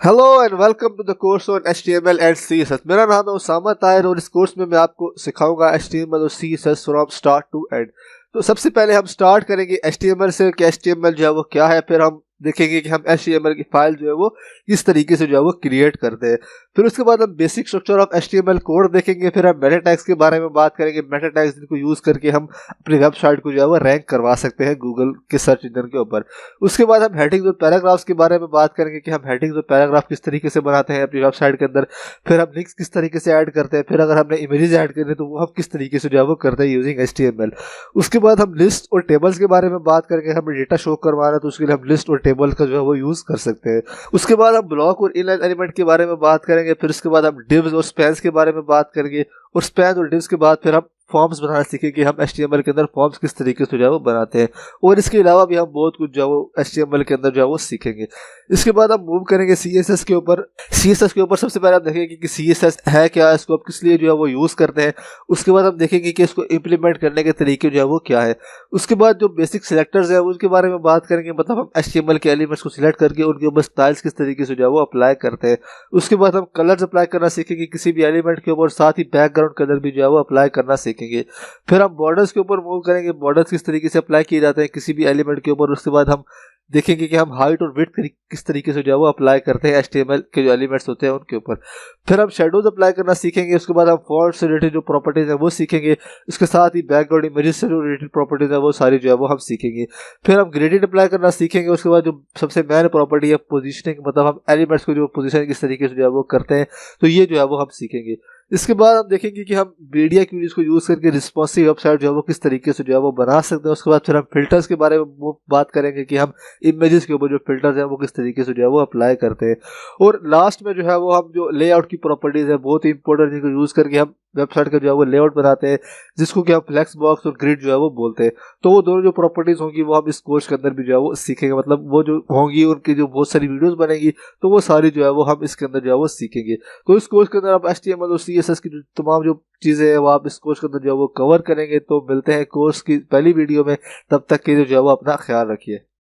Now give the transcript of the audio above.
Hello and welcome to the course on HTML and CSS। मेरा नाम है उसामा ताहिर और इस कोर्स में मैं आपको सिखाऊंगा HTML और CSS from start to end. तो सबसे पहले हम स्टार्ट करेंगे HTML से कि HTML जो है वो क्या है, फिर हम देखेंगे कि हम HTML की फाइल जो है वो किस तरीके से जो है वो क्रिएट करते हैं। फिर उसके बाद हम basic structure of HTML code देखेंगे। फिर हम मेटा टैग्स के बारे में बात करेंगे। मेटा टैग्स को यूज़ करके हम अपनी वेबसाइट को जो है वो रैंक करवा सकते हैं गूगल के सर्च इंजन के ऊपर। उसके बाद हम हेडिंग्स और पैराग्राफ्स के बारे में बात करेंगे कि हम हेडिंग्स और पैराग्राफ किस तरीके से बनाते हैं अपनी वेबसाइट के अंदर। फिर हम लिंक्स किस तरीके से ऐड करते हैं। फिर अगर हमने इमेजेस ऐड करने तो वो हम किस तरीके से जो है वो करते हैं यूजिंग HTML। उसके बाद हम लिस्ट और टेबल्स के बारे में बात करेंगे। हमें डेटा शो करवाना है तो उसके लिए हम लिस्ट और टेबल का जो है वो यूज़ कर सकते हैं। उसके बाद हम ब्लॉक और इनलाइन एलिमेंट के बारे में बात करेंगे। फिर उसके बाद हम डिव्स और स्पैन्स के बारे में बात करेंगे। और स्पैन और डिव्स के बाद फिर हम फॉर्म्स बनाना सीखेंगे कि हम HTML के अंदर फॉर्म्स किस तरीके से जो है वो बनाते हैं। और इसके अलावा भी हम बहुत कुछ जो है वो HTML के अंदर जो है वो सीखेंगे। इसके बाद हम मूव करेंगे CSS के ऊपर। CSS के ऊपर सबसे पहले हम देखेंगे कि CSS है क्या, इसको आप किस लिए जो है वो यूज़ करते हैं। उसके बाद हम देखेंगे कि इसको इम्प्लीमेंट करने के तरीके जो है वो क्या है। उसके बाद जो बेसिक सिलेक्टर्स है उसके बारे में बात करेंगे, मतलब हम HTML के एलिमेंट्स को सिलेक्ट करके उनके ऊपर स्टाइल्स किस तरीके से जो है वो अप्लाई करते हैं। उसके बाद हम कलर्स अप्लाई करना सीखेंगे किसी भी एलिमेंट के ऊपर, साथ ही बैकग्राउंड कलर भी जो है वो अप्लाई करना सीखेंगे। फिर हम बॉर्डर्स के ऊपर मूव करेंगे, बॉर्डर्स किस तरीके से अप्लाई किए जाते हैं किसी भी एलिमेंट के ऊपर। उसके बाद हम देखेंगे कि हम हाइट और विड्थ किस तरीके से जो है वो अप्लाई करते हैं HTML के जो एलिमेंट्स होते हैं उनके ऊपर। फिर हम शेडोज अप्लाई करना सीखेंगे। उसके बाद हम फॉन्ट से रिलेटेड जो प्रॉपर्टीज है वो सीखेंगे। उसके साथ ही बैकग्राउंड इमेजेस से जो रिलेटेड प्रॉपर्टीज है वो सारी जो है वो हम सीखेंगे। फिर हम ग्रेडियंट अप्लाई करना सीखेंगे। उसके बाद जो सबसे मेन प्रॉपर्टी है पोजिशनिंग, मतलब हम एलिमेंट्स को जो पोजिशन किस तरीके से जो है वो करते हैं, तो ये जो है वो हम सीखेंगे। इसके बाद हम देखेंगे कि हम मीडिया क्यूरीज को यूज़ करके रिस्पॉन्सिव वेबसाइट जो है वो किस तरीके से जो है वो बना सकते हैं। उसके बाद फिर हम फिल्टर्स के बारे में वो बात करेंगे कि हम इमेजेस के ऊपर जो फिल्टर्स हैं वो किस तरीके से जो है वो अप्लाई करते हैं। और लास्ट में जो है वो हम जो लेआउट की प्रॉपर्टीज़ है बहुत ही इंपॉर्टेंट, जिनको यूज़ करके हम वेबसाइट का जो है वो लेआउट बनाते हैं, जिसको कि हम फ्लेक्स बॉक्स और ग्रिड जो है वो बोलते हैं। तो वो दोनों जो प्रॉपर्टीज़ होंगी वो हम इस कोर्स के अंदर भी जो है वो सीखेंगे, मतलब वो जो होंगी उनकी जो बहुत सारी वीडियोस बनेगी तो वो सारी जो है वो हम इसके अंदर जो है वो सीखेंगे। तो इस कोर्स के अंदर आप HTML और CSS की जो तमाम जो चीज़ें हैं वो आप इस कोर्स के अंदर जो है वो कवर करेंगे। तो मिलते हैं कोर्स की पहली वीडियो में, तब तक के लिए जो है वो अपना ख्याल रखिए।